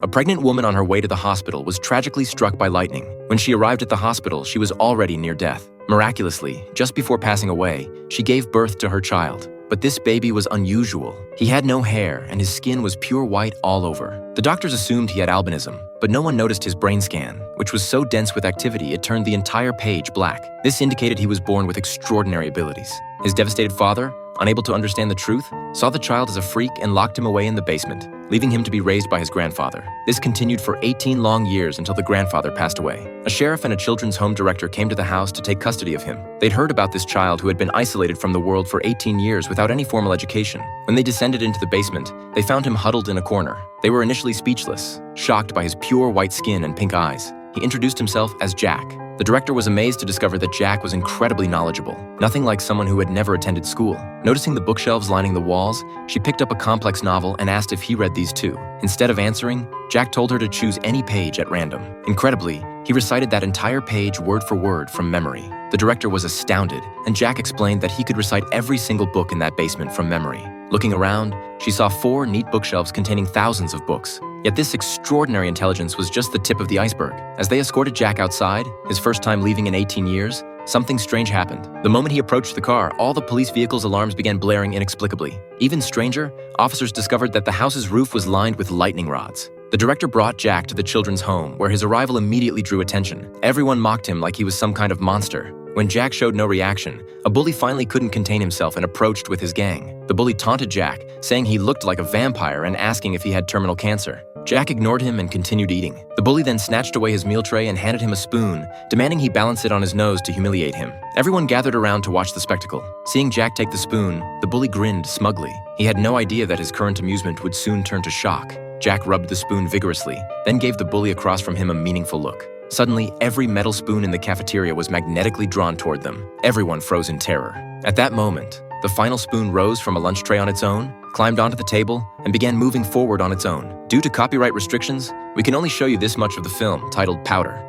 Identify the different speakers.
Speaker 1: A pregnant woman on her way to the hospital was tragically struck by lightning. When she arrived at the hospital, she was already near death. Miraculously, just before passing away, she gave birth to her child. But this baby was unusual. He had no hair, and his skin was pure white all over. The doctors assumed he had albinism, but no one noticed his brain scan, which was so dense with activity it turned the entire page black. This indicated he was born with extraordinary abilities. His devastated father, unable to understand the truth, saw the child as a freak and locked him away in the basement, leaving him to be raised by his grandfather. This continued for 18 long years until the grandfather passed away. A sheriff and a children's home director came to the house to take custody of him. They'd heard about this child who had been isolated from the world for 18 years without any formal education. When they descended into the basement, they found him huddled in a corner. They were initially speechless, shocked by his pure white skin and pink eyes. He introduced himself as Jack. The director was amazed to discover that Jack was incredibly knowledgeable, nothing like someone who had never attended school. Noticing the bookshelves lining the walls, she picked up a complex novel and asked if he read these too. Instead of answering, Jack told her to choose any page at random. Incredibly, he recited that entire page word for word from memory. The director was astounded, and Jack explained that he could recite every single book in that basement from memory. Looking around, she saw 4 neat bookshelves containing thousands of books. Yet this extraordinary intelligence was just the tip of the iceberg. As they escorted Jack outside, his first time leaving in 18 years, something strange happened. The moment he approached the car, all the police vehicles' alarms began blaring inexplicably. Even stranger, officers discovered that the house's roof was lined with lightning rods. The director brought Jack to the children's home, where his arrival immediately drew attention. Everyone mocked him like he was some kind of monster. When Jack showed no reaction, a bully finally couldn't contain himself and approached with his gang. The bully taunted Jack, saying he looked like a vampire and asking if he had terminal cancer. Jack ignored him and continued eating. The bully then snatched away his meal tray and handed him a spoon, demanding he balance it on his nose to humiliate him. Everyone gathered around to watch the spectacle. Seeing Jack take the spoon, the bully grinned smugly. He had no idea that his current amusement would soon turn to shock. Jack rubbed the spoon vigorously, then gave the bully across from him a meaningful look. Suddenly, every metal spoon in the cafeteria was magnetically drawn toward them. Everyone froze in terror. At that moment, the final spoon rose from a lunch tray on its own, climbed onto the table, and began moving forward on its own. Due to copyright restrictions, we can only show you this much of the film, titled Powder.